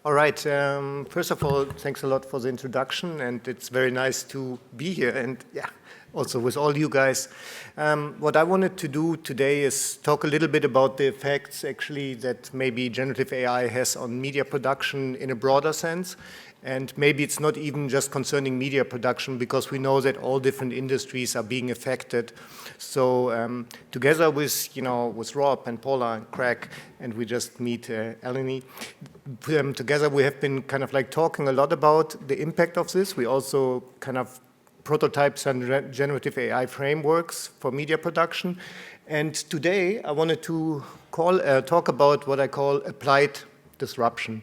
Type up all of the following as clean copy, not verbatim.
All right. First of all, thanks a lot for the introduction, and it's very nice to be here. And yeah, also with all you guys. What I wanted to do today is talk a little bit about the effects, actually, that maybe generative AI has on media production in a broader sense. And maybe it's not even just concerning media production, because we know that all different industries are being affected. So together with, with Rob and Paula and Craig, and we just meet Eleni, together we have been kind of like talking a lot about the impact of this. We also kind of prototype some generative AI frameworks for media production. And today I wanted to talk about what I call applied disruption.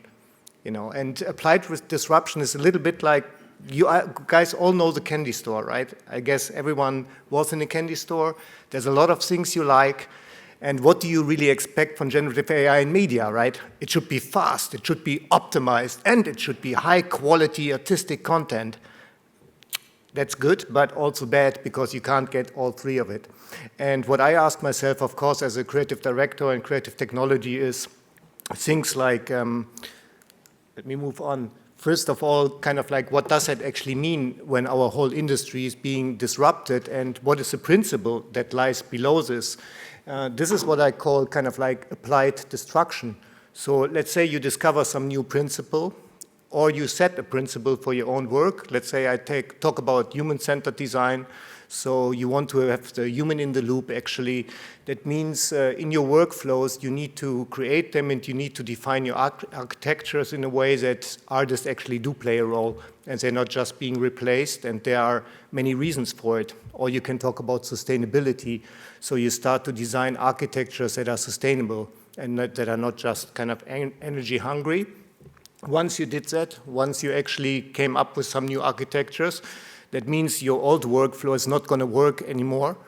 And applied disruption is a little bit like, you guys all know the candy store, right? I guess everyone was in a candy store. There's a lot of things you like. And what do you really expect from generative AI in media, right? It should be fast, it should be optimized, and it should be high quality artistic content. That's good, but also bad, because you can't get all three of it. And what I ask myself, of course, as a creative director in creative technology is things like, let me move on. First of all, kind of like, what does that actually mean when our whole industry is being disrupted, and what is the principle that lies below this? This is what I call kind of like applied destruction. So let's say you discover some new principle, or you set a principle for your own work. Let's say I talk about human-centered design. So you want to have the human in the loop, actually. That means in your workflows, you need to create them, and you need to define your architectures in a way that artists actually do play a role, and they're not just being replaced, and there are many reasons for it. Or you can talk about sustainability. So you start to design architectures that are sustainable and that are not just kind of energy hungry. Once you did that, once you actually came up with some new architectures, that means your old workflow is not going to work anymore.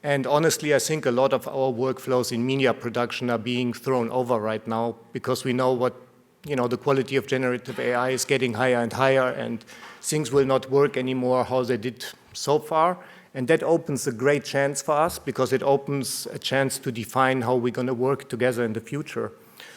And honestly, I think a lot of our workflows in media production are being thrown over right now, because we know what, the quality of generative AI is getting higher and higher, and things will not work anymore how they did so far. And that opens a great chance for us, because it opens a chance to define how we're going to work together in the future.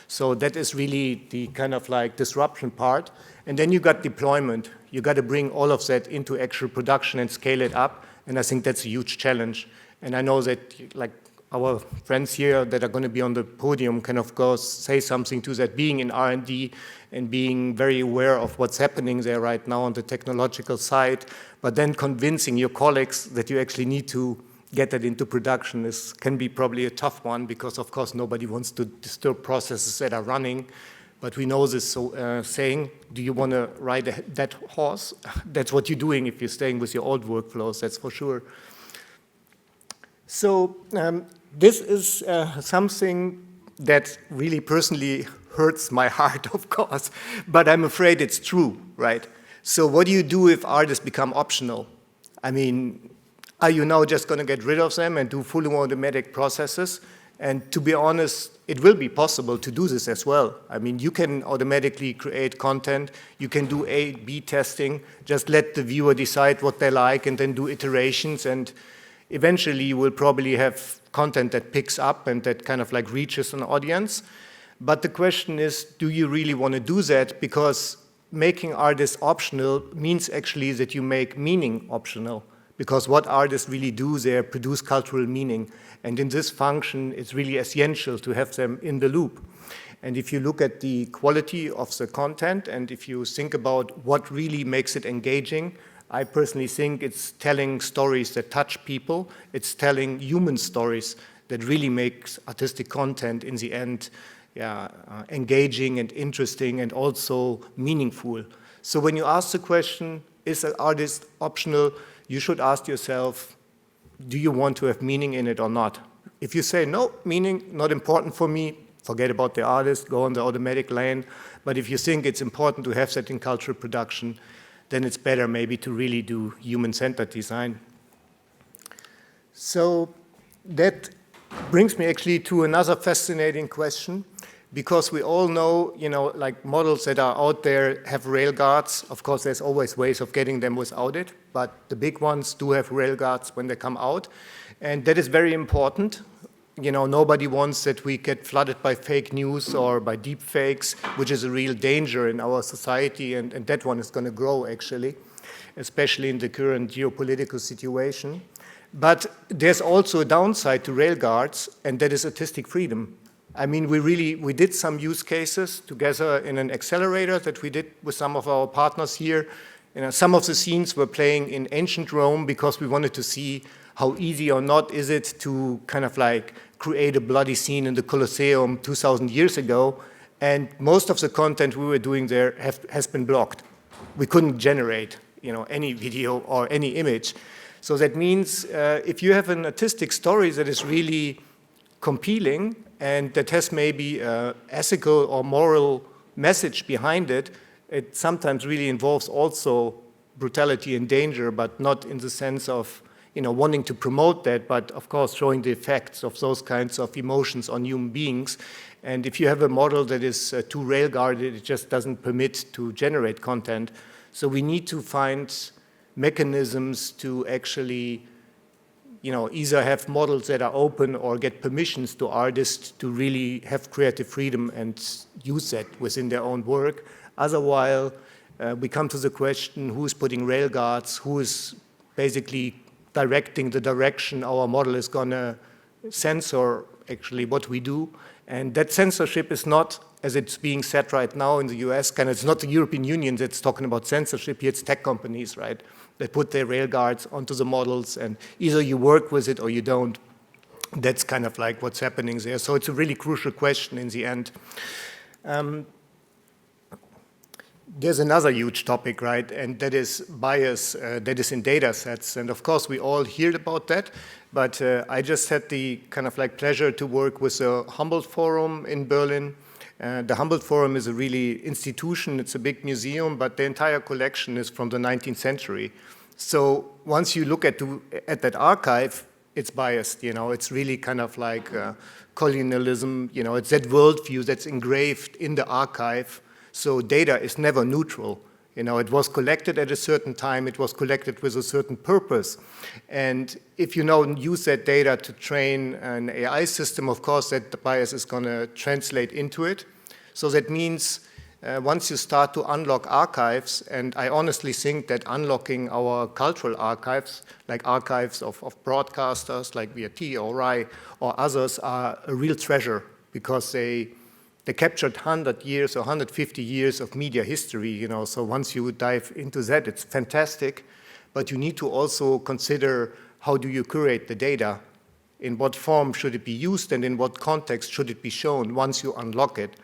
So that is really the kind of like disruption part. And then you got deployment. You got to bring all of that into actual production and scale it up. And I think that's a huge challenge. And I know that like our friends here that are going to be on the podium can, of course, say something to that, being in R&D and being very aware of what's happening there right now on the technological side, but then convincing your colleagues that you actually need to get that into production can be probably a tough one, because, of course, nobody wants to disturb processes that are running. But we know this saying, do you want to ride that horse? That's what you're doing if you're staying with your old workflows, that's for sure. So this is something that really personally hurts my heart, of course, but I'm afraid it's true, right? So what do you do if artists become optional? I mean, are you now just going to get rid of them and do fully automatic processes? And to be honest, it will be possible to do this as well. I mean, you can automatically create content. You can do A/B testing. Just let the viewer decide what they like and then do iterations. And eventually, you will probably have content that picks up and that kind of like reaches an audience. But the question is, do you really want to do that? Because making artists optional means actually that you make meaning optional. Because what artists really do, they produce cultural meaning. And in this function, it's really essential to have them in the loop. And if you look at the quality of the content, and if you think about what really makes it engaging, I personally think it's telling stories that touch people. It's telling human stories that really makes artistic content in the end engaging and interesting and also meaningful. So when you ask the question, is an artist optional? You should ask yourself, do you want to have meaning in it or not? If you say, no, meaning, not important for me, forget about the artist, go on the automatic lane. But if you think it's important to have that in cultural production, then it's better maybe to really do human-centered design. So that brings me actually to another fascinating question. Because we all know, like models that are out there have railguards. Of course, there's always ways of getting them without it, but the big ones do have railguards when they come out. And that is very important. nobody wants that we get flooded by fake news or by deep fakes, which is a real danger in our society, and that one is going to grow, actually, especially in the current geopolitical situation. But there's also a downside to railguards, and that is artistic freedom. I mean, we did some use cases together in an accelerator that we did with some of our partners here. Some of the scenes were playing in ancient Rome because we wanted to see how easy or not is it to kind of like create a bloody scene in the Colosseum 2,000 years ago. And most of the content we were doing there has been blocked. We couldn't generate, any video or any image. So that means if you have an artistic story that is really compelling and that has maybe an ethical or moral message behind it, it sometimes really involves also brutality and danger, but not in the sense of wanting to promote that, but of course showing the effects of those kinds of emotions on human beings. And if you have a model that is too rail-guarded, it just doesn't permit to generate content. So we need to find mechanisms to actually either have models that are open or get permissions to artists to really have creative freedom and use that within their own work. Otherwise, we come to the question, who is putting railguards, who is basically directing the direction our model is going to censor actually what we do. And that censorship is not, as it's being said right now in the US, it's not the European Union that's talking about censorship here, it's tech companies, right, that put their railguards onto the models, and either you work with it or you don't. That's kind of like what's happening there. So it's a really crucial question in the end. There's another huge topic, right, and that is bias that is in data sets. And of course, we all heard about that, but I just had the kind of like pleasure to work with the Humboldt Forum in Berlin. The Humboldt Forum is a really institution, it's a big museum, but the entire collection is from the 19th century. So once you look at that archive, it's biased, it's really kind of like colonialism, it's that worldview that's engraved in the archive. So data is never neutral. It was collected at a certain time, it was collected with a certain purpose. And if you now use that data to train an AI system, of course, that bias is going to translate into it. So that means once you start to unlock archives, and I honestly think that unlocking our cultural archives, like archives of broadcasters like VRT or RAI or others, are a real treasure because they captured 100 years or 150 years of media history, so once you dive into that, it's fantastic, but you need to also consider how do you curate the data, in what form should it be used, and in what context should it be shown once you unlock it.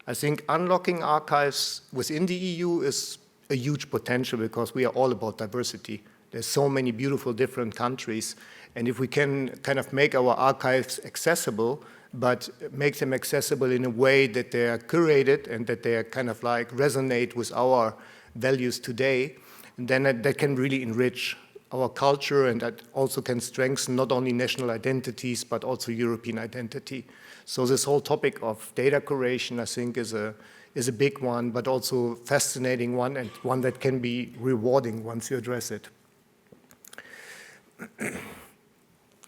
I think unlocking archives within the EU is a huge potential because we are all about diversity. There's so many beautiful different countries, and if we can kind of make our archives accessible, but make them accessible in a way that they are curated and that they are kind of like resonate with our values today, then that can really enrich our culture, and that also can strengthen not only national identities, but also European identity. So this whole topic of data curation, I think, is a big one, but also fascinating one, and one that can be rewarding once you address it.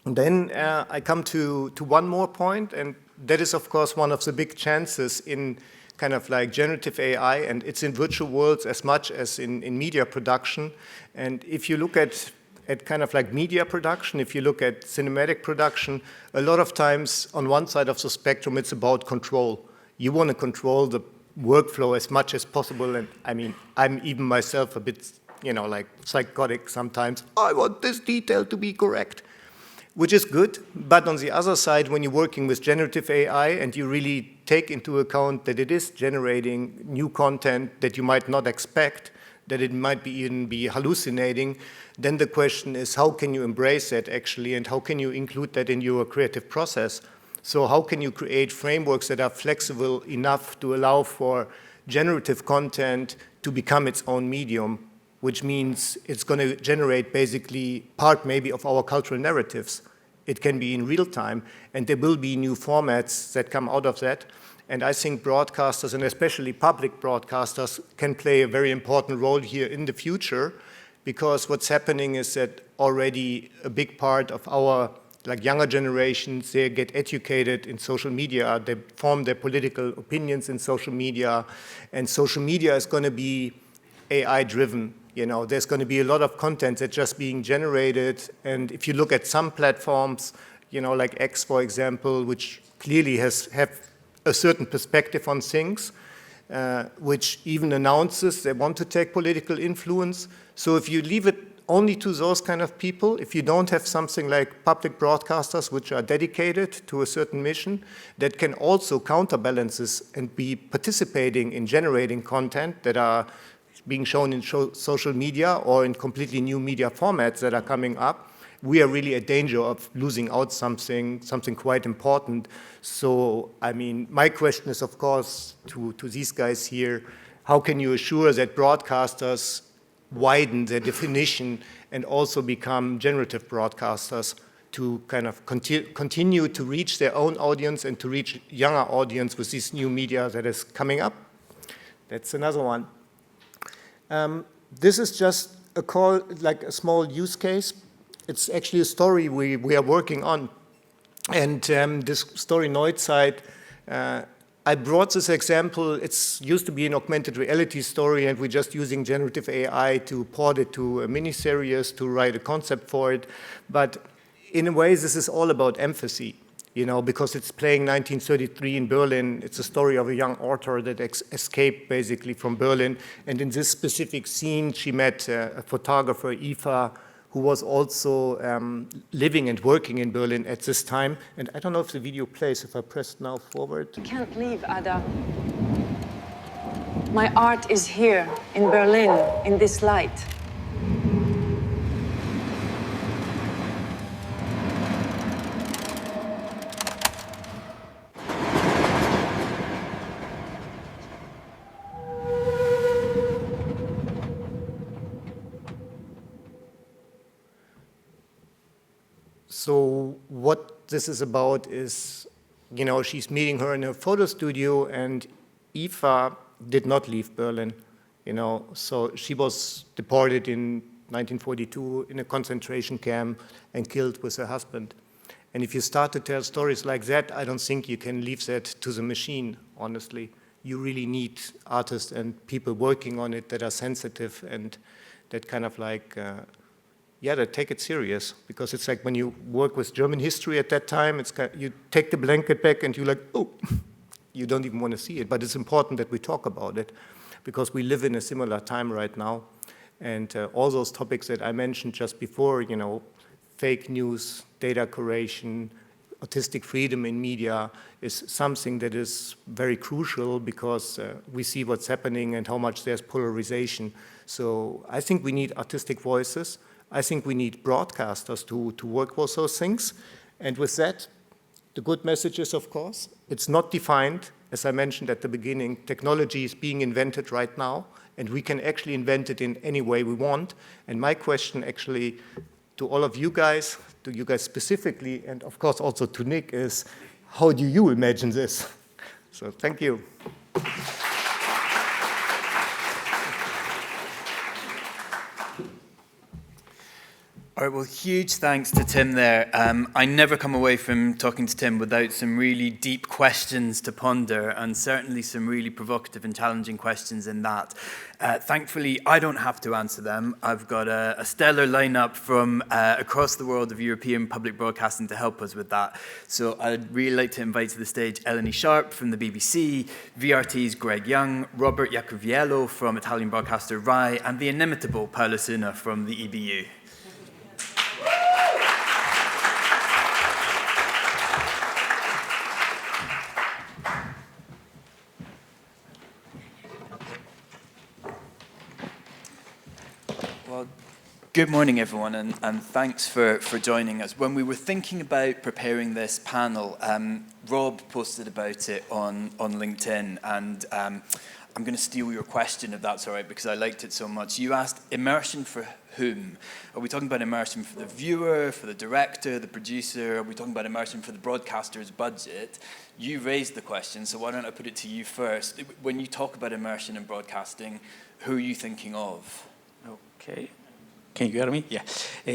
And then I come to one more point, and that is, of course, one of the big chances in kind of like generative AI, and it's in virtual worlds as much as in media production. And if you look at kind of like media production, if you look at cinematic production, a lot of times on one side of the spectrum, it's about control. You want to control the workflow as much as possible, and I mean, I'm even myself a bit, like psychotic sometimes. I want this detail to be correct, which is good, but on the other side, when you're working with generative AI and you really take into account that it is generating new content that you might not expect, that it might even be hallucinating, then the question is, how can you embrace that actually, and how can you include that in your creative process? So how can you create frameworks that are flexible enough to allow for generative content to become its own medium, which means it's going to generate basically part maybe of our cultural narratives. It can be in real time, and there will be new formats that come out of that. And I think broadcasters, and especially public broadcasters, can play a very important role here in the future, because what's happening is that already a big part of our like younger generations, they get educated in social media, they form their political opinions in social media, and social media is going to be AI-driven. There's going to be a lot of content that's just being generated, and if you look at some platforms, like X, for example, which clearly have a certain perspective on things, which even announces they want to take political influence. So if you leave it only to those kind of people, if you don't have something like public broadcasters which are dedicated to a certain mission that can also counterbalance this and be participating in generating content that are being shown in social media or in completely new media formats that are coming up, we are really at danger of losing out something quite important. So, I mean, my question is, of course, to these guys here, how can you assure that broadcasters widen their definition and also become generative broadcasters to kind of continue to reach their own audience and to reach younger audience with this new media that is coming up? That's another one. This is just like a small use case. It's actually a story we are working on. And this story, Neuzeit, I brought this example. It's used to be an augmented reality story, and we're just using generative AI to port it to a miniseries, to write a concept for it. But in a way, this is all about empathy, because it's playing 1933 in Berlin. It's a story of a young author that escaped basically from Berlin. And in this specific scene, she met a photographer, Eva, who was also living and working in Berlin at this time. And I don't know if the video plays, if I press now forward. You can't leave, Ada. My art is here, in Berlin, in this light. So what this is about is, she's meeting her in a photo studio, and Eva did not leave Berlin, So she was deported in 1942 in a concentration camp and killed with her husband. And if you start to tell stories like that, I don't think you can leave that to the machine, honestly. You really need artists and people working on it that are sensitive and that kind of like that take it serious, because it's like when you work with German history at that time, it's kind of, you take the blanket back and you're like, oh, you don't even want to see it. But it's important that we talk about it, because we live in a similar time right now. And all those topics that I mentioned just before, fake news, data curation, artistic freedom in media is something that is very crucial, because we see what's happening and how much there's polarization. So I think we need artistic voices. I think we need broadcasters to work with those things. And with that, the good message is, of course, it's not defined. As I mentioned at the beginning, technology is being invented right now, and we can actually invent it in any way we want. And my question actually to all of you guys, to you guys specifically, and of course also to Nick, is how do you imagine this? So thank you. All right, well, huge thanks to Tim there. I never come away from talking to Tim without some really deep questions to ponder, and certainly some really provocative and challenging questions in that. Thankfully, I don't have to answer them. I've got a stellar lineup from across the world of European public broadcasting to help us with that. So I'd really like to invite to the stage Eleni Sharp from the BBC, VRT's Greg Young, Robert Iacoviello from Italian broadcaster Rai, and the inimitable Paolo Suna from the EBU. Good morning, everyone, and thanks for joining us. When we were thinking about preparing this panel, Rob posted about it on LinkedIn, and I'm going to steal your question, if that's all right, because I liked it so much. You asked, immersion for whom? Are we talking about immersion for the viewer, for the director, the producer? Are we talking about immersion for the broadcaster's budget? You raised the question, so why don't I put it to you first? When you talk about immersion in broadcasting, who are you thinking of? Okay. Can you hear me? Yeah.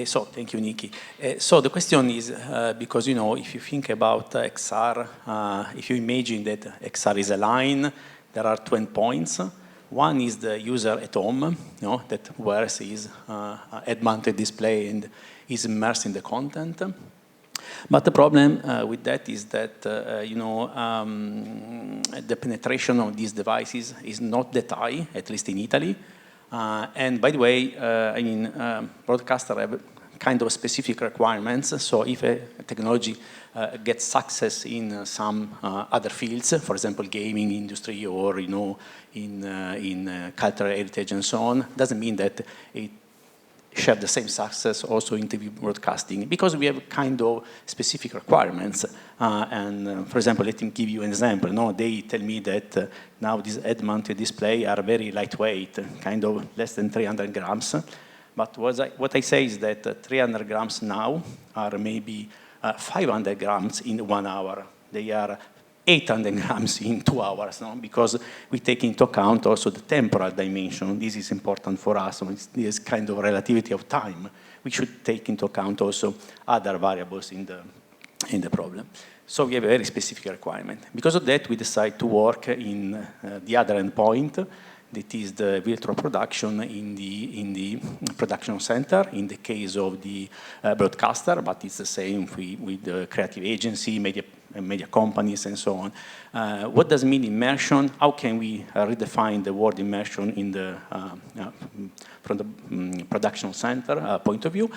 So thank you, Nikki. So the question is, because, you know, if you think about XR, if you imagine that XR is a line, there are 2 endpoints. One is the user at home, you know, that wears his head-mounted display and is immersed in the content. But the problem with that is that, you know, the penetration of these devices is not that high, at least in Italy. And by the way, I mean, broadcasters have kind of specific requirements. So if a technology gets success in some other fields, for example, gaming industry or, you know, in cultural heritage and so on, doesn't mean that it share the same success also in TV broadcasting, because we have kind of specific requirements. For example, let me give you an example. No, they tell me that now these head-mounted display are very lightweight, kind of less than 300 grams. But what I say is that 300 grams now are maybe 500 grams in 1 hour. They are 800 grams in 2 hours, no? Because we take into account also the temporal dimension. This is important for us. So it's this kind of relativity of time. We should take into account also other variables in the problem. So we have a very specific requirement. Because of that, we decide to work in the other endpoint, that is the virtual production in the production center, in the case of the broadcaster, but it's the same with the creative agency, media companies, and so on. What does it mean immersion? How can we redefine the word immersion in the, from the production center point of view?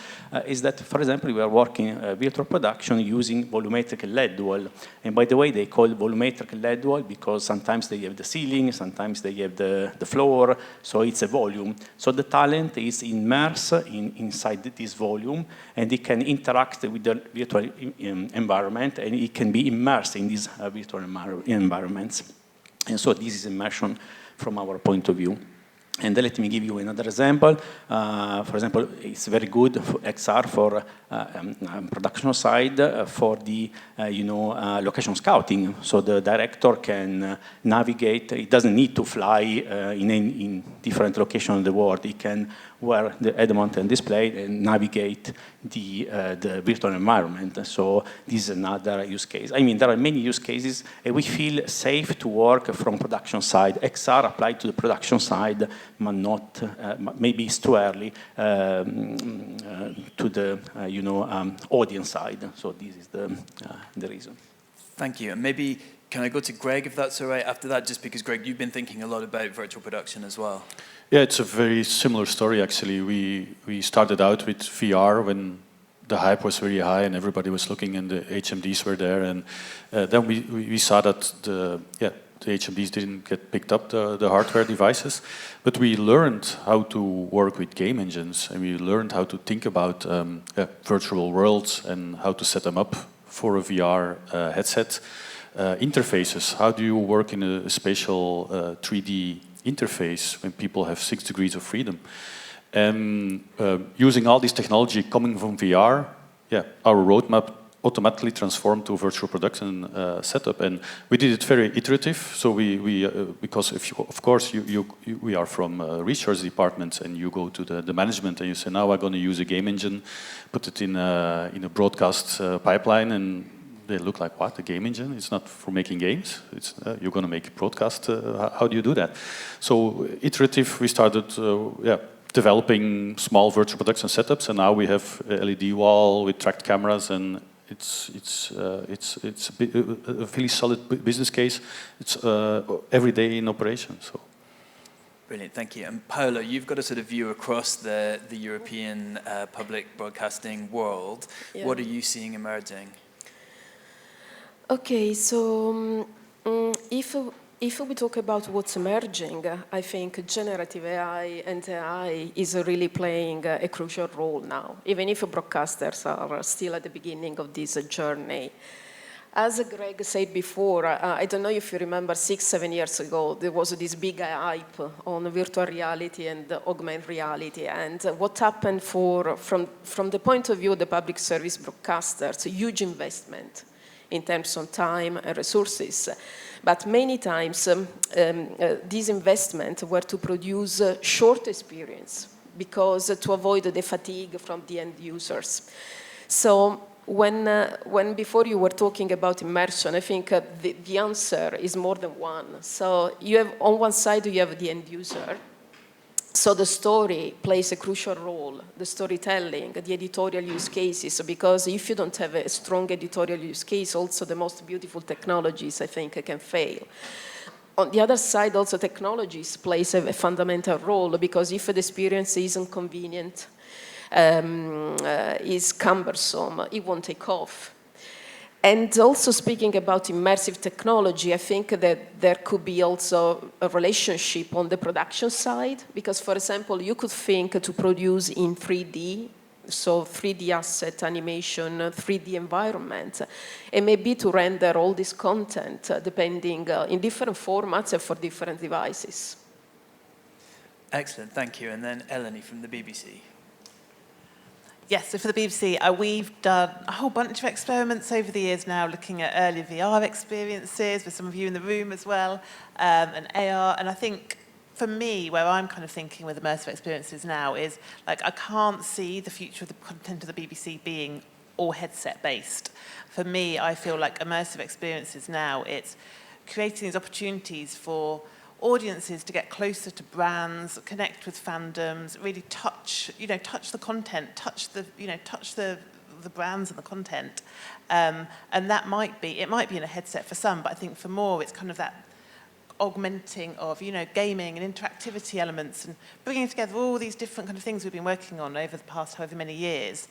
Is that, for example, we are working virtual production using volumetric LED wall. And by the way, they call it volumetric LED wall because sometimes they have the ceiling, sometimes they have the floor, so it's a volume. So the talent is immersed inside this volume, and it can interact with the virtual environment, and it can be immersed in these virtual environments. And so this is immersion from our point of view. And let me give you another example. For example, it's very good for XR for production side for the location scouting. So the director can navigate. It doesn't need to fly in different locations of the world. He can wear the head-mounted display and navigate the virtual environment. So this is another use case. I mean, there are many use cases, and we feel safe to work from production side. XR applied to the production side, but not, maybe it's too early, to the audience side. So this is the reason. Thank you. And maybe can I go to Greg, if that's all right, after that, just because, Greg, you've been thinking a lot about virtual production as well. Yeah, it's a very similar story, actually. We started out with VR when the hype was very high and everybody was looking and the HMDs were there. And then we saw that the HMDs didn't get picked up, the hardware devices. But we learned how to work with game engines, and we learned how to think about virtual worlds and how to set them up for a VR headset. Interfaces, how do you work in a spatial 3D interface when people have 6 degrees of freedom? And using all this technology coming from VR, our roadmap automatically transformed to a virtual production setup, and we did it very iterative. So we because of course we are from research departments, and you go to the management and you say, now I'm going to use a game engine, put it in a broadcast pipeline, and they look like, what, a game engine? It's not for making games. It's you're going to make a broadcast. How do you do that? So iterative, we started developing small virtual production setups, and now we have a LED wall with tracked cameras, and it's a really solid business case. It's every day in operation. So. Brilliant, thank you. And Paolo, you've got a sort of view across the European public broadcasting world. Yeah. What are you seeing emerging? Okay, so if we talk about what's emerging, I think generative AI and AI is really playing a crucial role now, even if broadcasters are still at the beginning of this journey. As Greg said before, I don't know if you remember 6-7 years ago, there was this big hype on virtual reality and augmented reality. And what happened from the point of view of the public service broadcasters, huge investment in terms of time and resources. But many times, these investments were to produce short experience, because to avoid the fatigue from the end users. So when before you were talking about immersion, I think the answer is more than one. So you have, on one side, you have the end user. So the story plays a crucial role, the storytelling, the editorial use cases, because if you don't have a strong editorial use case, also the most beautiful technologies, I think, can fail. On the other side, also technologies plays a fundamental role, because if the experience isn't convenient, is cumbersome, it won't take off. And also speaking about immersive technology, I think that there could be also a relationship on the production side, because, for example, you could think to produce in 3D, so 3D asset animation, 3D environment, and maybe to render all this content depending in different formats and for different devices. Excellent, thank you. And then Eleni from the BBC. Yes, so for the BBC, we've done a whole bunch of experiments over the years now, looking at early VR experiences with some of you in the room as well, and AR. And I think, for me, where I'm kind of thinking with immersive experiences now is, like, I can't see the future of the content of the BBC being all headset-based. For me, I feel like immersive experiences now, it's creating these opportunities for audiences to get closer to brands, connect with fandoms, really touch the content, touch the brands and the content. And that might be in a headset for some, but I think for more, it's kind of that augmenting of, gaming and interactivity elements and bringing together all these different kind of things we've been working on over the past however many years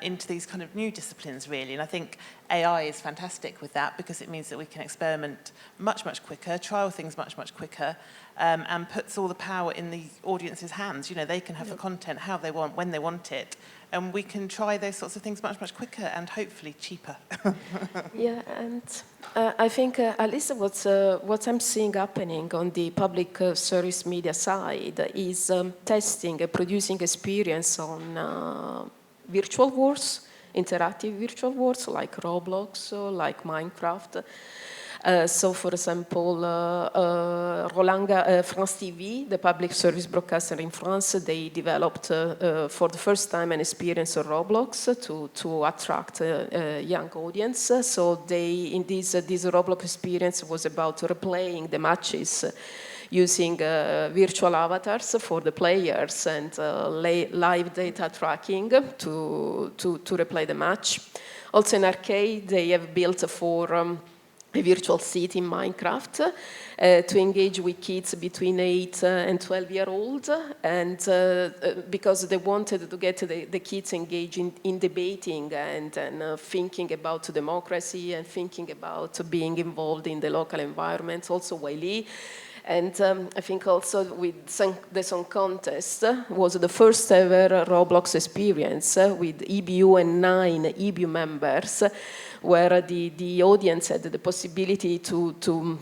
into these kind of new disciplines, really. And I think AI is fantastic with that, because it means that we can experiment much, much quicker, trial things much, much quicker, and puts all the power in the audience's hands. They can have the content how they want, when they want it, and we can try those sorts of things much, much quicker and hopefully cheaper. Yeah, and I think at least what I'm seeing happening on the public service media side is testing and producing experience on virtual worlds, interactive virtual worlds like Roblox, like Minecraft. So, for example, France TV, the public service broadcaster in France, they developed for the first time an experience of Roblox to attract a young audience. So this Roblox experience was about replaying the matches using virtual avatars for the players and live data tracking to replay the match. Also in arcade, they have built for a virtual city in Minecraft to engage with kids between 8 and 12-year-old, and because they wanted to get the kids engaged in debating and thinking about democracy and thinking about being involved in the local environment, also Wiley. And I think also with the Song Contest was the first ever Roblox experience with EBU and 9 EBU members, where the audience had the possibility to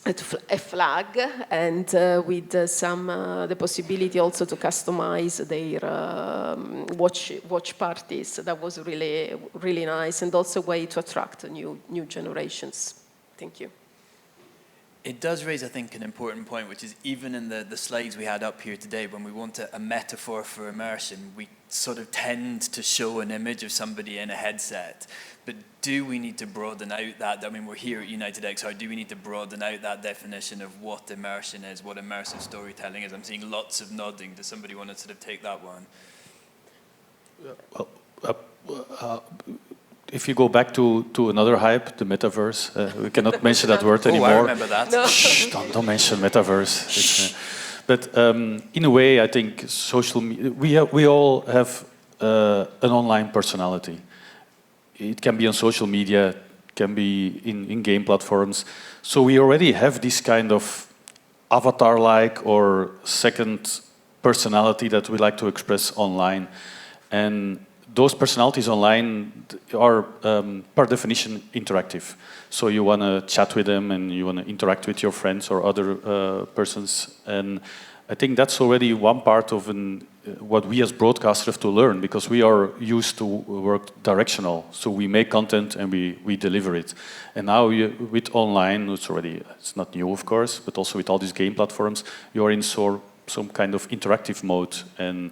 a flag and with the possibility also to customize their watch parties. That was really, really nice, and also a way to attract new generations. Thank you. It does raise, I think, an important point, which is even in the slides we had up here today, when we want a metaphor for immersion, we sort of tend to show an image of somebody in a headset. But do we need to broaden out that? I mean, we're here at United XR. Do we need to broaden out that definition of what immersion is, what immersive storytelling is? I'm seeing lots of nodding. Does somebody want to sort of take that one? Well, if you go back to another hype, the metaverse, we cannot mention that word anymore. Oh, I remember that. No. Shh, don't mention metaverse. But in a way, I think social media, we all have an online personality. It can be on social media, can be in game platforms. So we already have this kind of avatar-like or second personality that we like to express online. And those personalities online are, per definition, interactive. So you want to chat with them and you want to interact with your friends or other persons. And I think that's already one part of what we as broadcasters have to learn, because we are used to work directional. So we make content and we deliver it. And now with online, it's not new, of course, but also with all these game platforms, you are in so some kind of interactive mode, and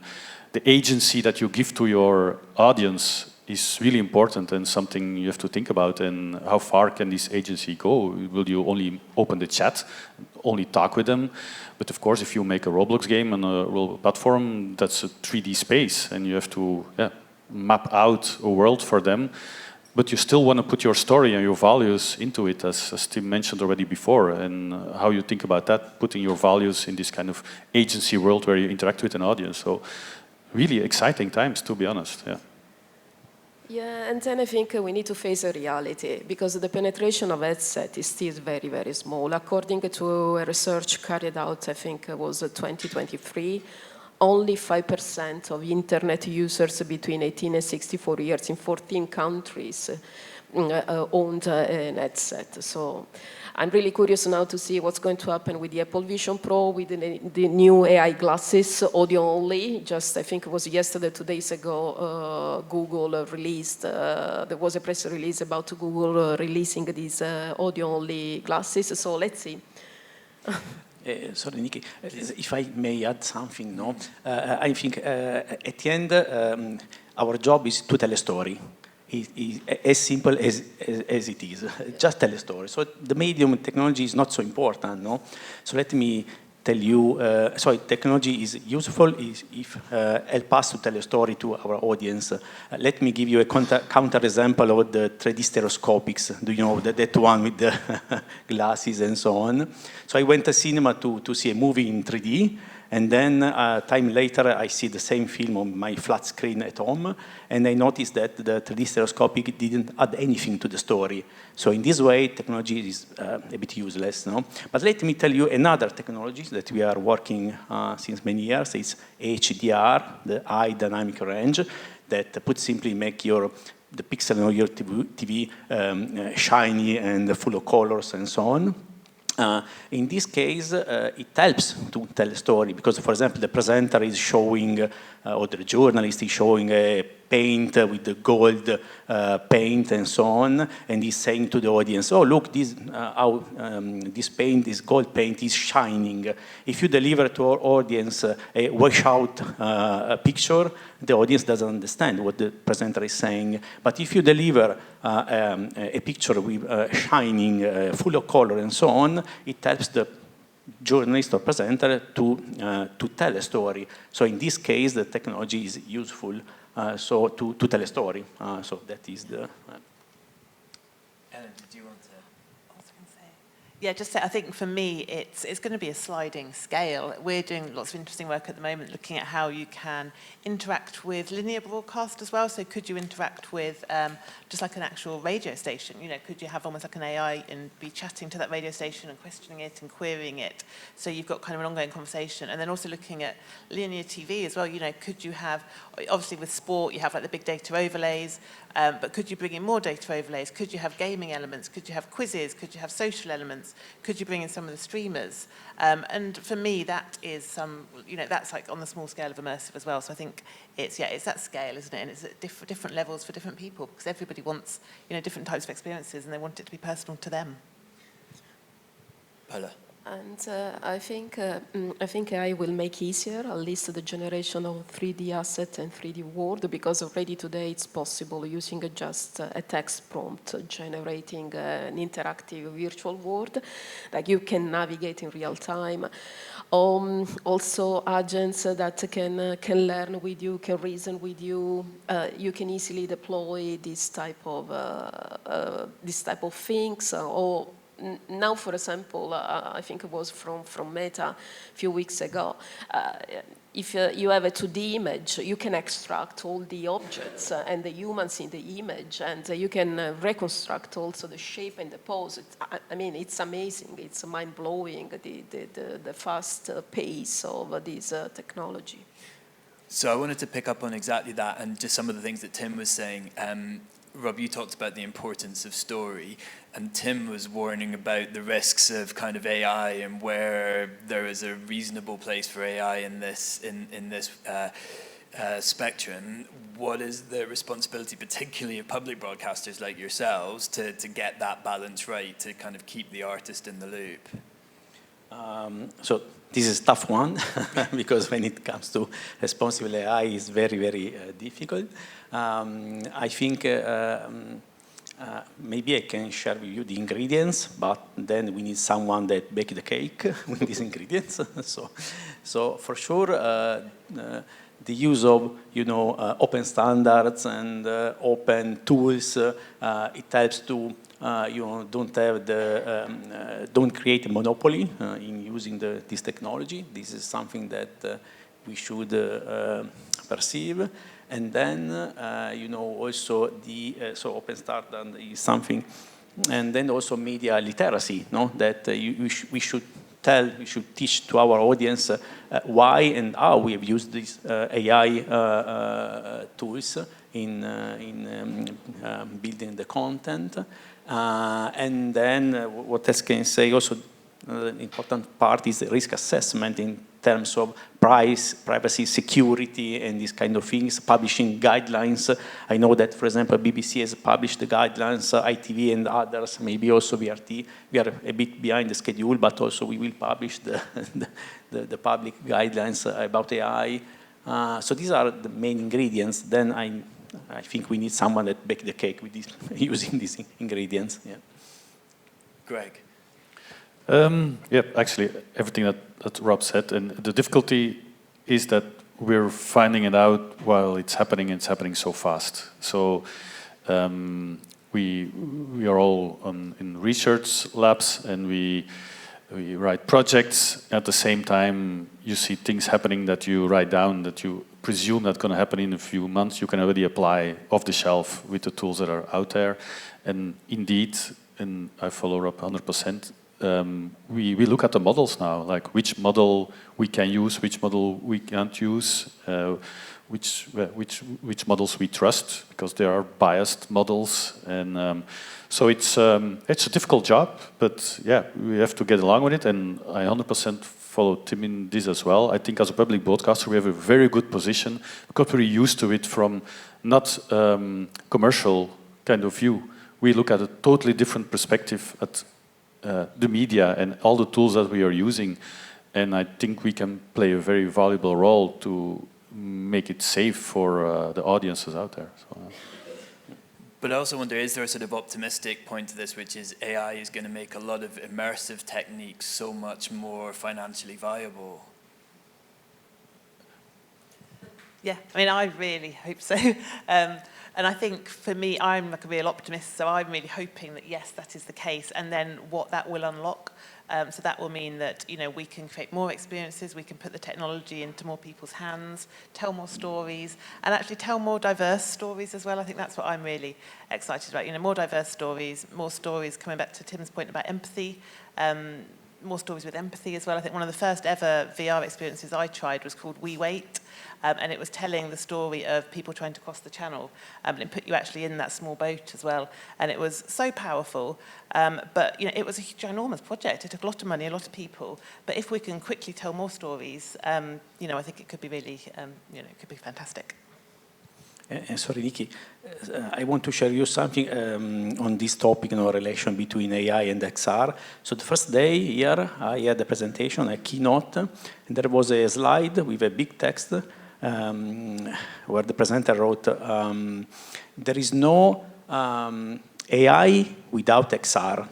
the agency that you give to your audience is really important and something you have to think about. And how far can this agency go? Will you only open the chat, only talk with them? But of course, if you make a Roblox game on a Roblox platform, that's a 3D space, and you have to map out a world for them. But you still want to put your story and your values into it, as Tim mentioned already before, and how you think about that, putting your values in this kind of agency world where you interact with an audience. So really exciting times, to be honest. Yeah. Yeah, and then I think we need to face a reality, because the penetration of headset is still very, very small. According to a research carried out, I think it was 2023, only 5% of internet users between 18 and 64 years in 14 countries owned an headset. So I'm really curious now to see what's going to happen with the Apple Vision Pro, with the new AI glasses, audio only. Just, I think it was yesterday, 2 days ago, Google released, there was a press release about Google releasing these audio only glasses. So let's see. Sorry, Nikki, if I may add something, no? I think at the end, our job is to tell a story. As simple as it is, just tell a story. So the medium technology is not so important, no? So let me tell you, technology is useful if help us to tell a story to our audience. Let me give you a counter example of the 3D stereoscopics. Do you know that one with the glasses and so on? So I went to cinema to see a movie in 3D, and then time later I see the same film on my flat screen at home, and I noticed that the 3D stereoscopic didn't add anything to the story. So in this way, technology is a bit useless, no? But let me tell you another technology that we are working since many years. It's HDR, the high dynamic range, that put simply make the pixel on your TV shiny and full of colors and so on. In this case, it helps to tell a story because, for example, the presenter is showing, or the journalist is showing a paint with the gold paint and so on, and he's saying to the audience, "Oh, look, how this paint, this gold paint, is shining." If you deliver to our audience a wash-out picture, the audience doesn't understand what the presenter is saying. But if you deliver a picture with shining, full of color and so on, it helps the journalist or presenter to tell a story. So in this case, the technology is useful to tell a story. So that is the... Ellen, did you want to... I was going to say, yeah, I think for me, it's going to be a sliding scale. We're doing lots of interesting work at the moment, looking at how you can interact with linear broadcast as well. So could you interact with just like an actual radio station? You know, could you have almost like an AI and be chatting to that radio station and questioning it and querying it? So you've got kind of an ongoing conversation. And then also looking at linear TV as well. You know, could you have, obviously with sport, you have like the big data overlays, but could you bring in more data overlays? Could you have gaming elements? Could you have quizzes? Could you have social elements? Could you bring in some of the streamers? And for me, that is that's like on the small scale of immersive as well. So I think it's that scale, isn't it? And it's at different levels for different people because everybody wants, different types of experiences and they want it to be personal to them. Paula. And I think AI will make easier at least the generation of 3D asset and 3D world, because already today it's possible using just a text prompt generating an interactive virtual world that you can navigate in real time. Also agents that can learn with you, can reason with you. You can easily deploy this type of things. Or now, for example, I think it was from Meta a few weeks ago. If you have a 2D image, you can extract all the objects and the humans in the image, and you can reconstruct also the shape and the pose. It's amazing. It's mind-blowing, the fast pace of this technology. So I wanted to pick up on exactly that and just some of the things that Tim was saying. Rob, you talked about the importance of story, and Tim was warning about the risks of kind of AI and where there is a reasonable place for AI in this spectrum. What is the responsibility, particularly of public broadcasters like yourselves, to get that balance right, to kind of keep the artist in the loop? So this is a tough one because when it comes to responsible AI, it's very, very difficult. I think maybe I can share with you the ingredients, but then we need someone that bake the cake with these ingredients. So for sure, the use of open standards and open tools, it helps to don't create a monopoly in using this technology. This is something that we should perceive. And then, also so open standard is something. And then also media literacy, no? That we should teach to our audience why and how we have used these AI tools in building the content. And then what else can I say? Also, the important part is the risk assessment in terms of privacy, security, and these kind of things, publishing guidelines. I know that, for example, BBC has published the guidelines, ITV and others, maybe also VRT. We are a bit behind the schedule, but also we will publish the public guidelines about AI. So these are the main ingredients. Then I think we need someone that bakes the cake with this, using these ingredients. Yeah. Greg. Yeah, actually, everything that Rob said, and the difficulty is that we're finding it out while it's happening so fast. So we are all in research labs, and we write projects. At the same time, you see things happening that you write down that you presume that's going to happen in a few months. You can already apply off the shelf with the tools that are out there. And indeed, and I follow Rob 100%. We look at the models now, like which model we can use, which model we can't use, which models we trust, because there are biased models, and so it's a difficult job, but yeah, we have to get along with it, and I 100% follow Tim in this as well. I think as a public broadcaster we have a very good position because we're used to it from not commercial kind of view. We look at a totally different perspective at the media and all the tools that we are using, and I think we can play a very valuable role to make it safe for the audiences out there. So, But I also wonder, is there a sort of optimistic point to this, which is AI is going to make a lot of immersive techniques so much more financially viable? Yeah, I mean, I really hope so. And I think for me, I'm like a real optimist, so I'm really hoping that yes, that is the case, and then what that will unlock. So that will mean that we can create more experiences, we can put the technology into more people's hands, tell more stories, and actually tell more diverse stories as well. I think that's what I'm really excited about. More diverse stories, more stories. Coming back to Tim's point about empathy. More stories with empathy as well. I think one of the first ever VR experiences I tried was called We Wait, and it was telling the story of people trying to cross the channel, and it put you actually in that small boat as well, and it was so powerful. But it was a ginormous project. It took a lot of money, a lot of people. But if we can quickly tell more stories, I think it could be really, it could be fantastic. Sorry, Nikki, I want to share you something on this topic, relation between AI and XR. So the first day here, I had a presentation, a keynote, and there was a slide with a big text where the presenter wrote, there is no AI without XR.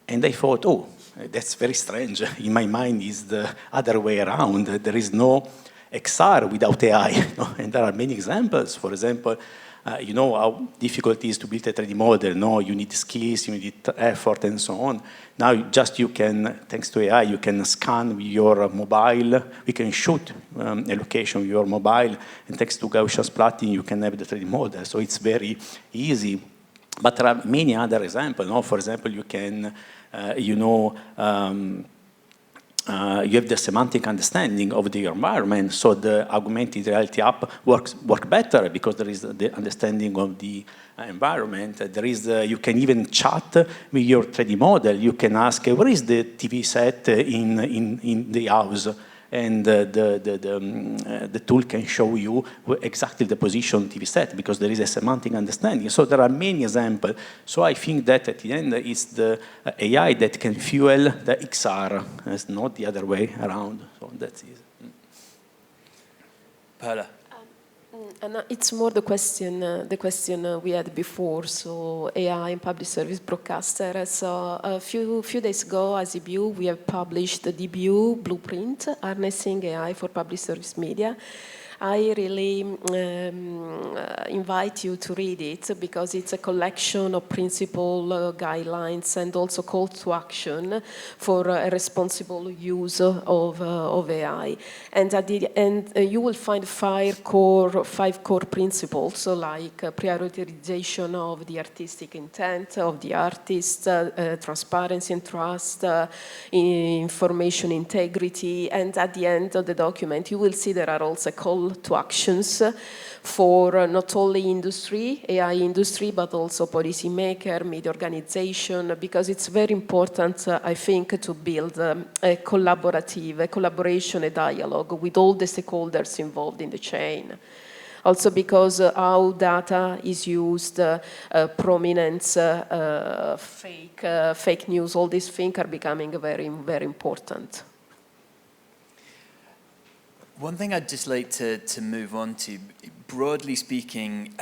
And I thought, oh, that's very strange. In my mind, it's the other way around. There is no XR without AI, and there are many examples. For example, how difficult it is to build a 3D model. No, you need skills, you need effort, and so on. Now, you can, thanks to AI, you can scan with your mobile. We can shoot a location with your mobile, and thanks to Gaussian splatting, you can have the 3D model. So it's very easy. But there are many other examples. For example, you can, you have the semantic understanding of the environment, so the augmented reality app work better because there is the understanding of the environment. There is you can even chat with your 3D model. You can ask, where is the TV set in the house? and the tool can show you exactly the position on TV set because there is a semantic understanding. So there are many examples. So I think that at the end it's the AI that can fuel the XR, it's not the other way around. So that's it. Paola. And it's more the question we had before. So AI and public service broadcaster. So a few days ago, as EBU, we have published the DBU blueprint, harnessing AI for public service media. I really invite you to read it because it's a collection of principle guidelines and also call to action for a responsible use of AI. And at the end, you will find five core principles, so like prioritization of the artistic intent of the artist, transparency and trust, information integrity, and at the end of the document, you will see there are also call to actions for not only industry, AI industry, but also policymaker, media organization, because it's very important, I think, to build a collaboration, a dialogue with all the stakeholders involved in the chain. Also because how data is used, prominence, fake news, all these things are becoming very, very important. One thing I'd just like to move on to, broadly speaking,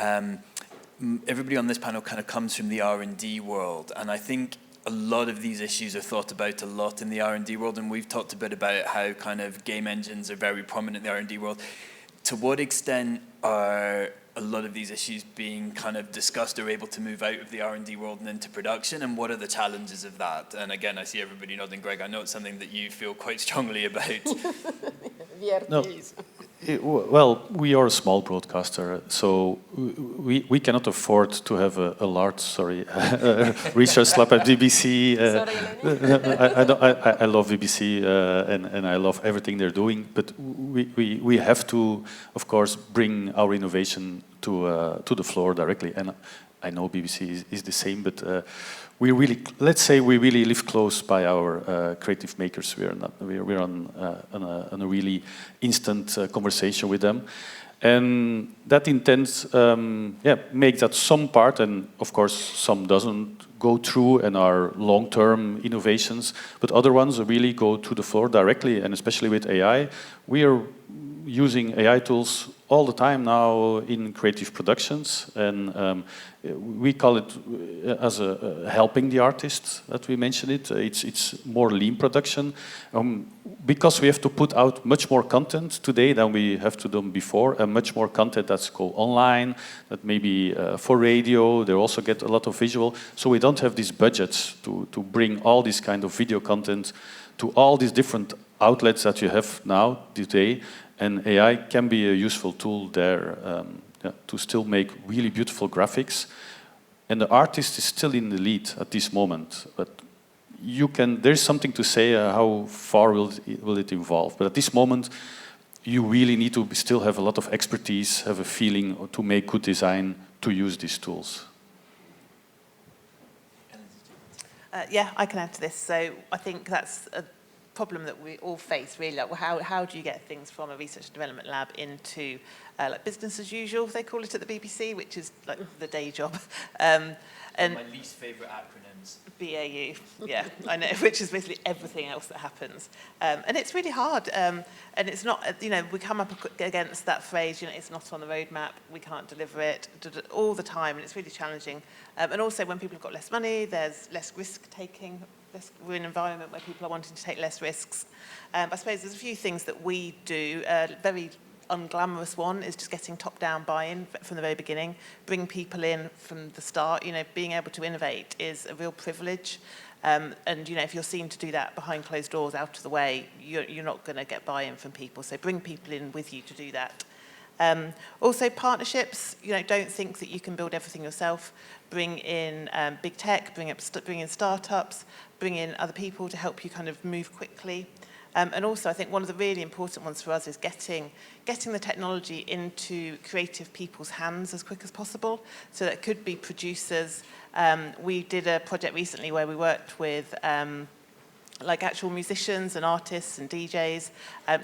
everybody on this panel kind of comes from the R&D world, and I think a lot of these issues are thought about a lot in the R&D world, and we've talked a bit about how kind of game engines are very prominent in the R&D world. To what extent are a lot of these issues being kind of discussed or able to move out of the R&D world and into production, and what are the challenges of that? And again, I see everybody nodding. Greg, I know it's something that you feel quite strongly about. No, well, we are a small broadcaster, so we cannot afford to have a large, research lab at BBC. I love BBC and I love everything they're doing, but we have to, of course, bring our innovation to the floor directly. And I know BBC is the same, but we really, let's say, we really live close by our creative makers. We're on a really instant conversation with them, and that intends, make that some part, and of course some doesn't go through and are long-term innovations, but other ones really go to the floor directly. And especially with AI, we are using AI tools all the time now in creative productions, and we call it as helping the artists, that we mentioned it. It's more lean production, because we have to put out much more content today than we have to do before, and much more content that's go online, that maybe for radio, they also get a lot of visual. So we don't have these budgets to bring all this kind of video content to all these different outlets that you have now today. And AI can be a useful tool there to still make really beautiful graphics. And the artist is still in the lead at this moment. But there's something to say how far will it evolve. But at this moment, you really need to still have a lot of expertise, have a feeling to make good design, to use these tools. Yeah, I can add to this. So I think that's a problem that we all face, really. Like, how do you get things from a research and development lab into like business as usual, they call it at the BBC, which is like the day job. And my least favourite acronyms. BAU, yeah, I know, which is basically everything else that happens. And it's really hard. And it's not, we come up against that phrase, it's not on the roadmap, we can't deliver it all the time, and it's really challenging. And also when people have got less money, there's less risk-taking. We're in an environment where people are wanting to take less risks. I suppose there's a few things that we do. Very unglamorous one is just getting top-down buy-in from the very beginning, bring people in from the start. Being able to innovate is a real privilege. And if you're seen to do that behind closed doors, out of the way, you're not going to get buy-in from people. So bring people in with you to do that. Also partnerships, don't think that you can build everything yourself. Bring in big tech, bring in startups, bring in other people to help you kind of move quickly. And also, I think one of the really important ones for us is getting the technology into creative people's hands as quick as possible. So that could be producers. We did a project recently where we worked with like actual musicians and artists and DJs.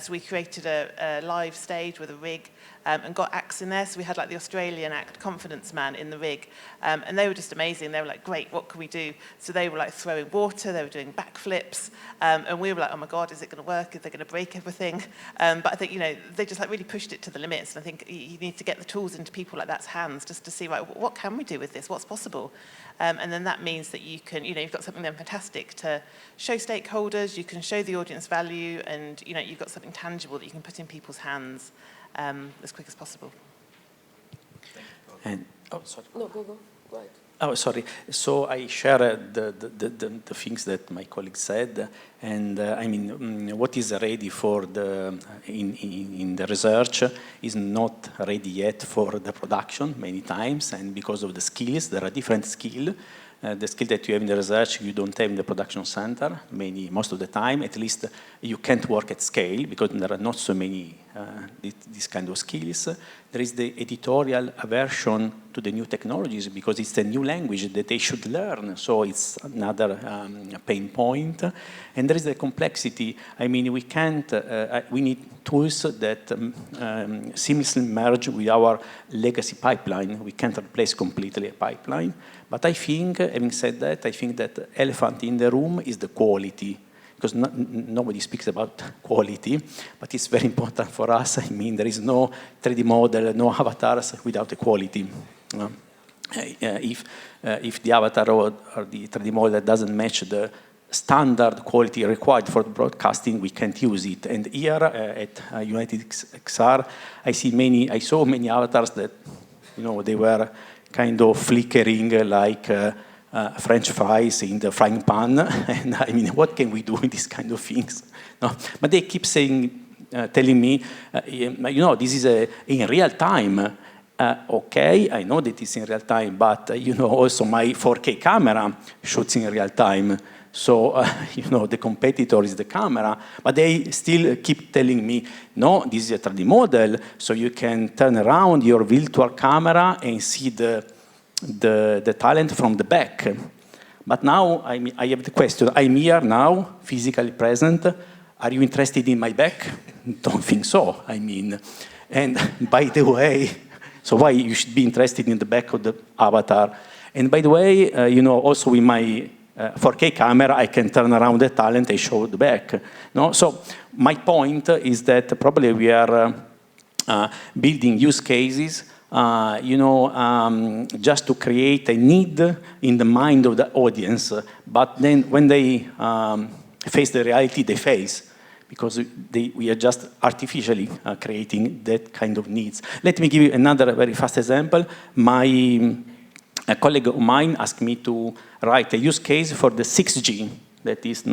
So we created a live stage with a rig and got acts in there. So we had like the Australian act, Confidence Man, in the rig. And they were just amazing. They were like, great, what can we do? So they were like throwing water, they were doing backflips. And we were like, oh my God, is it going to work? Is they going to break everything? But I think, they just like really pushed it to the limits. And I think you need to get the tools into people like that's hands just to see, right, what can we do with this? What's possible? And then that means that you can, you've got something then fantastic to show stakeholders, you can show the audience value, and, you've got something tangible that you can put in people's hands as quick as possible. And, oh, sorry. No, go ahead. Oh, sorry. So I share the things that my colleague said, and what is ready for in the research is not ready yet for the production many times, and because of the skills, there are different skills. The skill that you have in the research, you don't have in the production center. Most of the time, at least, you can't work at scale because there are not so many these kind of skills. There is the editorial aversion to the new technologies because it's a new language that they should learn. So it's another pain point. And there is the complexity. We can't. We need tools that seamlessly merge with our legacy pipeline. We can't replace completely a pipeline. But I think, having said that, I think that the elephant in the room is the quality, because nobody speaks about quality, but it's very important for us. There is no 3D model, no avatars without the quality. If the avatar or the 3D model doesn't match the standard quality required for broadcasting, we can't use it. And here at United XR, I saw many avatars that, they were kind of flickering like French fries in the frying pan. And what can we do with these kind of things? No? But they keep telling me, this is in real time. Okay, I know that it's in real time, but also my 4K camera shoots in real time. So, the competitor is the camera, but they still keep telling me, no, this is a 3D model, so you can turn around your virtual camera and see the talent from the back. But now I have the question, I'm here now, physically present, are you interested in my back? Don't think so, And by the way, so why you should be interested in the back of the avatar? And by the way, also with my 4K camera, I can turn around the talent and show the back. No? So my point is that probably we are building use cases, just to create a need in the mind of the audience. But then when they face the reality, they face, because we are just artificially creating that kind of needs. Let me give you another very fast example. A colleague of mine asked me to write a use case for the 6G. That is,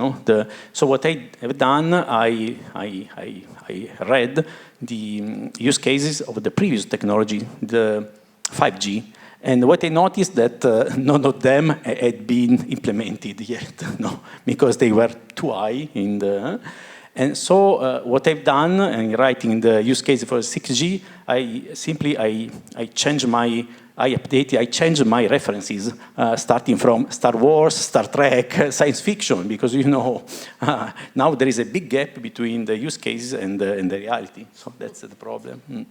so what I have done, I read the use cases of the previous technology, the 5G, and what I noticed that none of them had been implemented yet, because they were too high in the. And so what I've done in writing the use case for 6G, I changed my references, starting from Star Wars, Star Trek, science fiction, because now there is a big gap between the use cases and the reality. So that's the problem.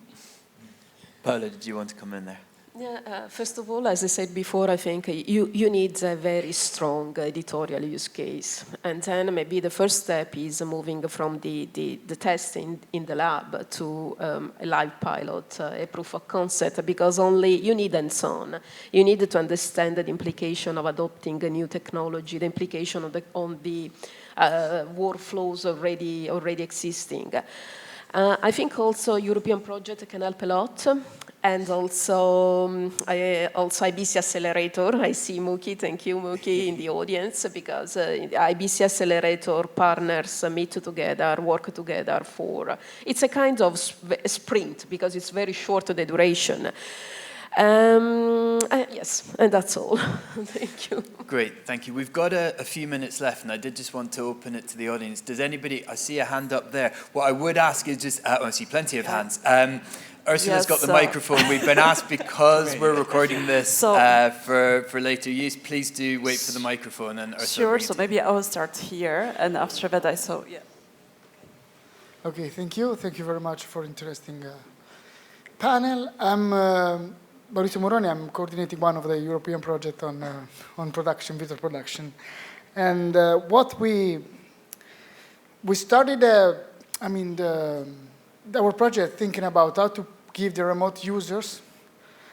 Paola, did you want to come in there? Yeah, first of all, as I said before, I think you need a very strong editorial use case. And then maybe the first step is moving from the testing in the lab to a live pilot, a proof of concept, because only you need hands-on. You need to understand the implication of adopting a new technology, the implication on the workflows already existing. I think also European project can help a lot. And also IBC Accelerator. I see Muki, thank you Muki, in the audience, because IBC Accelerator partners meet together, work together it's a kind of sprint, because it's very short, the duration. Yes, and that's all. Thank you. Great, thank you. We've got a few minutes left, and I did just want to open it to the audience. Does anybody, I see a hand up there. What I would ask is just, I see plenty of hands. Ursula's Yes, got the microphone. We've been asked because we're recording this for later use. Please do wait for the microphone. And Ursula, sure, so maybe I will start here, and after that I saw, yeah. Okay, thank you. Thank you very much for interesting panel. I'm Maurizio Moroni. I'm coordinating one of the European project on production, visual production. And what we started, our project thinking about how to give the remote users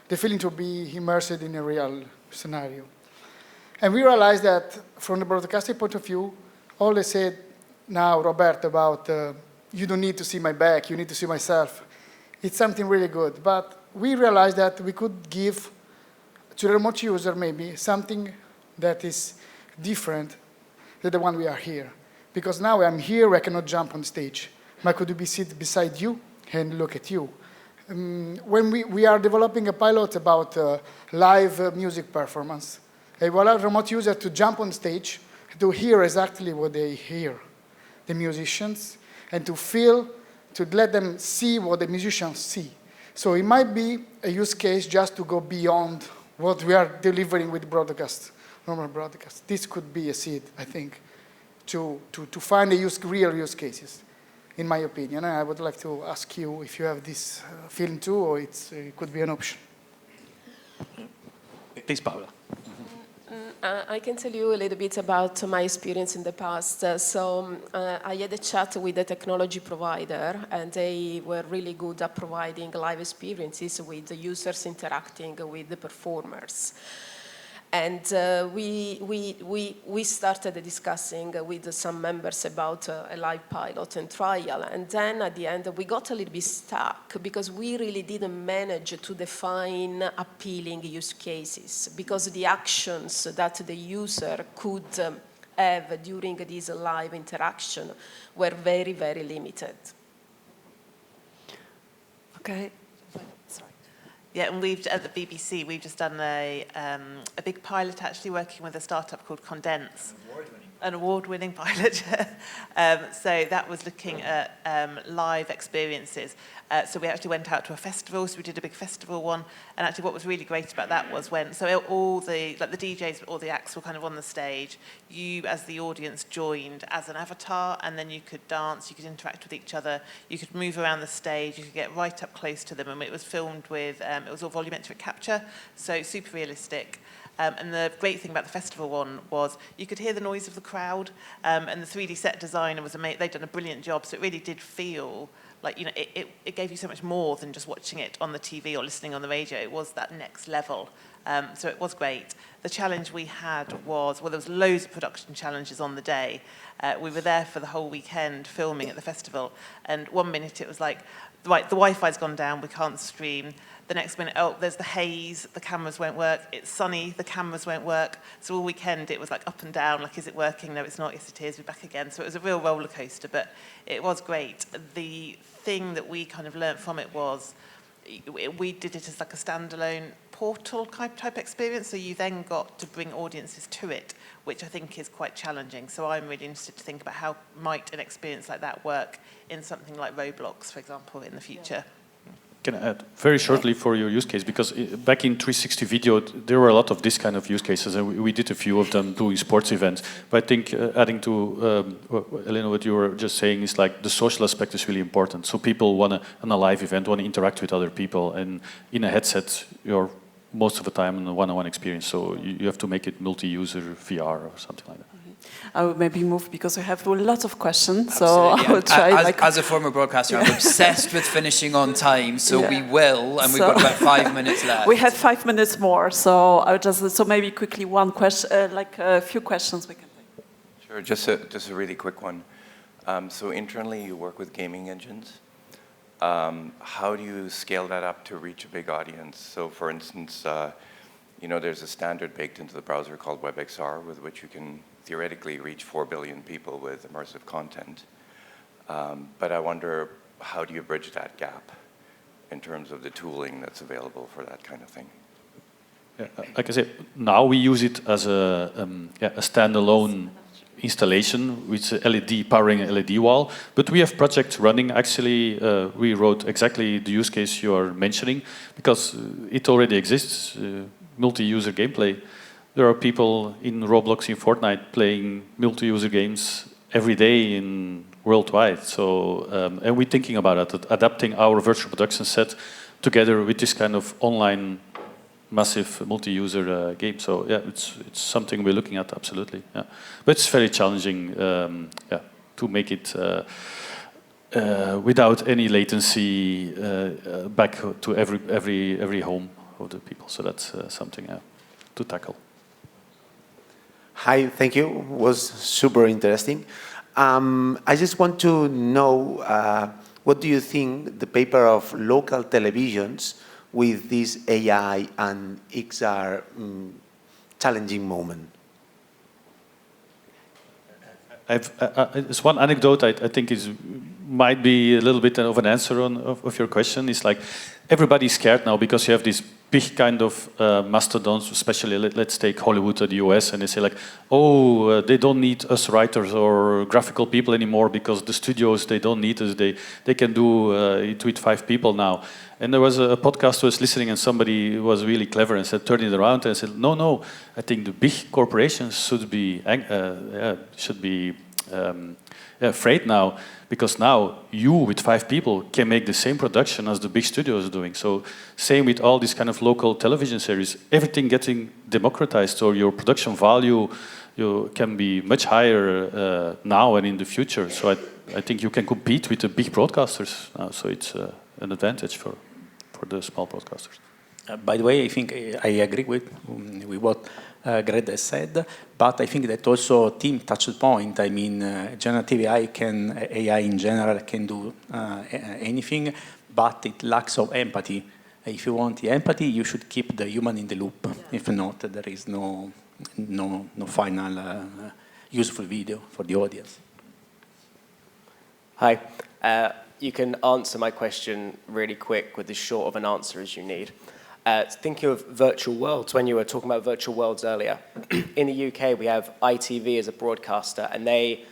the feeling to be immersed in a real scenario. And we realized that from the broadcasting point of view, all they said now, Roberto, about you don't need to see my back, you need to see myself. It's something really good. But we realized that we could give to the remote user maybe something that is different than the one we are here. Because now I'm here, I cannot jump on stage. I could be sit beside you and look at you. When we are developing a pilot about live music performance, we allow remote user to jump on stage to hear exactly what they hear, the musicians, and to feel, to let them see what the musicians see. So it might be a use case just to go beyond what we are delivering with broadcast, normal broadcast. This could be a seed, I think, to find real use cases, in my opinion. And I would like to ask you if you have this feeling too, or it could be an option. Please, Paola. I can tell you a little bit about my experience in the past. I had a chat with a technology provider, and they were really good at providing live experiences with the users interacting with the performers. And we started discussing with some members about a live pilot and trial. And then at the end, we got a little bit stuck because we really didn't manage to define appealing use cases, because the actions that the user could have during this live interaction were very, very limited. Okay. Yeah, and at the BBC, we've just done a big pilot actually working with a startup called Condense. An award-winning pilot. So that was looking at live experiences. So we actually went out to a festival, so we did a big festival one. And actually what was really great about that was all the DJs, all the acts were kind of on the stage. You, as the audience, joined as an avatar, and then you could dance, you could interact with each other, you could move around the stage, you could get right up close to them. And it was filmed with, it was all volumetric capture, so super realistic. And the great thing about the festival one was you could hear the noise of the crowd, and the 3D set designer was amazing. They'd done a brilliant job, so it really did feel like, you know, it gave you so much more than just watching it on the TV or listening on the radio. It was that next level. So it was great. The challenge we had was, well, there was loads of production challenges on the day. We were there for the whole weekend filming at the festival, and 1 minute it was like, right, the Wi-Fi's gone down, we can't stream. The next minute, oh, there's the haze, the cameras won't work. It's sunny, the cameras won't work. So all weekend it was like up and down, like, is it working? No, it's not. Yes, it is. We're back again. So it was a real roller coaster, but it was great. The thing that we kind of learnt from it was we did it as like a standalone portal type experience. So you then got to bring audiences to it, which I think is quite challenging. So I'm really interested to think about how might an experience like that work in something like Roblox, for example, in the future. Yeah. Can I add very shortly for your use case? Because back in 360 video, there were a lot of this kind of use cases, and we did a few of them doing sports events. But I think adding to, Elena, what you were just saying is like the social aspect is really important. So people want to, on a live event, want to interact with other people. And in a headset, you're most of the time in a one-on-one experience. So you have to make it multi-user VR or something like that. I will maybe move because we have lots of questions. Absolutely. So I will try. As a former broadcaster, I'm obsessed with finishing on time. So we will, and we've got about 5 minutes left. We have 5 minutes more. So I'll so maybe quickly one question, like a few questions we can take. Sure, just a really quick one. So internally, you work with gaming engines. How do you scale that up to reach a big audience? So, for instance, you know, there's a standard baked into the browser called WebXR, with which you can theoretically reach 4 billion people with immersive content. But I wonder, how do you bridge that gap in terms of the tooling that's available for that kind of thing? Yeah, like I said, now we use it as a standalone installation with LED powering an LED wall. But we have projects running. Actually, we wrote exactly the use case you are mentioning because it already exists. Multi-user gameplay. There are people in Roblox, in Fortnite, playing multi-user games every day worldwide. So, and we're thinking about it, adapting our virtual production set together with this kind of online massive multi-user game. So yeah, it's something we're looking at, absolutely. Yeah. But it's very challenging to make it without any latency back to every home of the people. So that's something to tackle. Hi, thank you. It was super interesting. I just want to know, what do you think the paper of local televisions with this AI and XR challenging moment? It's one anecdote I think might be a little bit of an answer of your question. It's like everybody's scared now because you have these big kind of mastodons, especially let's take Hollywood or the US, and they say like, oh, they don't need us writers or graphical people anymore because the studios, they don't need us. They can do it with 5 people now. And there was a podcast I was listening, and somebody was really clever and said, turning it around and said, no, I think the big corporations should be afraid now, because now you with 5 people can make the same production as the big studios are doing. So same with all these kind of local television series, everything getting democratized, or your production value can be much higher now and in the future. So I think you can compete with the big broadcasters now. So it's an advantage for the small broadcasters. By the way, I think I agree with what Greg has said, but I think that also Tim touched the point. I mean, generative AI in general can do anything, but it lacks of empathy. If you want the empathy, you should keep the human in the loop. Yeah. If not, there is no final useful video for the audience. Hi. You can answer my question really quick with as short of an answer as you need. Thinking of virtual worlds, when you were talking about virtual worlds earlier, in the UK we have ITV as a broadcaster, and they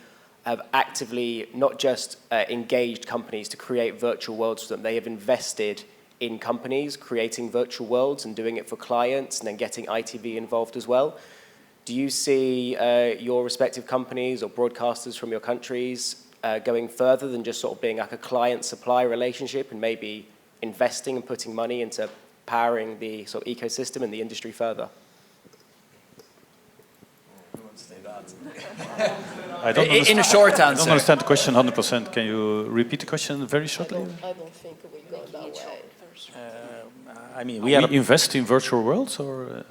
have actively not just engaged companies to create virtual worlds for them, they have invested in companies creating virtual worlds and doing it for clients and then getting ITV involved as well. Do you see your respective companies or broadcasters from your countries going further than just sort of being like a client-supply relationship and maybe investing and putting money into powering the sort of ecosystem and the industry further? Who wants to say that? In a short answer. I don't understand the question 100%. Can you repeat the question very shortly? I don't think we go that way. I mean, we invest in virtual worlds, or?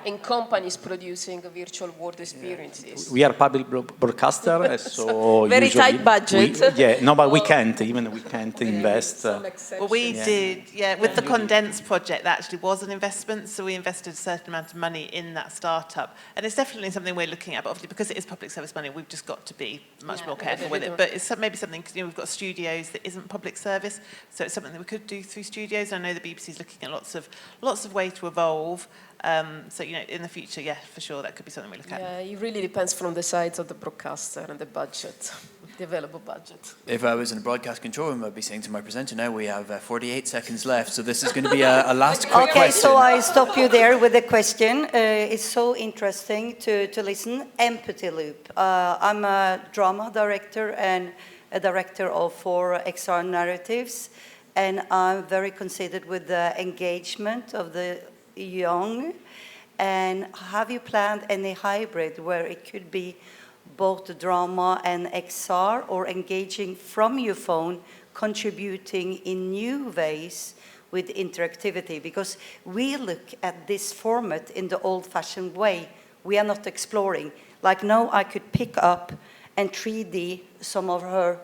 In companies producing virtual world experiences. We are public broadcaster, so very tight budget. But we can't invest. Well, we did, with the Condense project, that actually was an investment, so we invested a certain amount of money in that startup, and it's definitely something we're looking at, but obviously because it is public service money, we've just got to be much more careful with it, but it's maybe something, we've got studios that isn't public service, so it's something that we could do through studios. I know the BBC is looking at lots of ways to evolve. So, in the future, for sure, that could be something we look at. Yeah, it really depends from the size of the broadcaster and the budget, the available budget. If I was in a broadcast control room, I'd be saying to my presenter, now we have 48 seconds left, so this is going to be a last quick question. Okay, so I stop you there with a question. It's so interesting to listen. Empathy loop. I'm a drama director and a director of 4 XR narratives, and I'm very considered with the engagement of the young. And have you planned any hybrid where it could be both drama and XR, or engaging from your phone, contributing in new ways with interactivity? Because we look at this format in the old-fashioned way. We are not exploring. Like now I could pick up and 3D some of her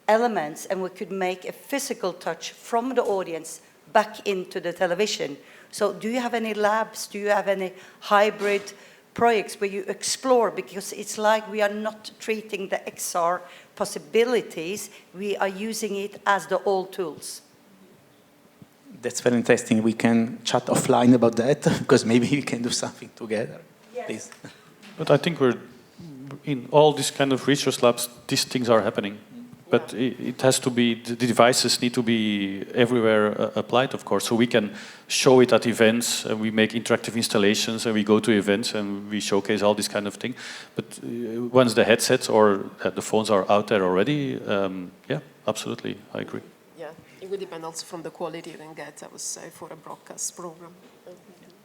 elements, and we could make a physical touch from the audience back into the television. So do you have any labs? Do you have any hybrid projects where you explore? Because it's like we are not treating the XR possibilities, we are using it as the old tools. That's very interesting. We can chat offline about that, because maybe we can do something together. Yes. Please. But I think we're in all these kind of research labs, these things are happening. But it has to be, the devices need to be everywhere applied, of course. So we can show it at events, and we make interactive installations, and we go to events, and we showcase all this kind of thing. But once the headsets or the phones are out there already, yeah, absolutely, I agree. Yeah, it will depend also from the quality you can get, I would say, for a broadcast program.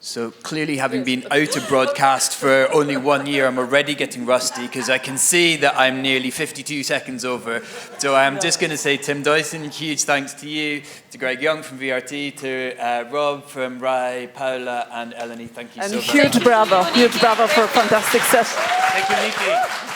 So clearly, having been out of broadcast for only 1 year, I'm already getting rusty because I can see that I'm nearly 52 seconds over. So I'm just going to say, Tim Dyson, huge thanks to you, to Greg Young from VRT, to Rob from RAI, Paula and Eleni. Thank you so much. And huge bravo for a fantastic session. Thank you, Nikki.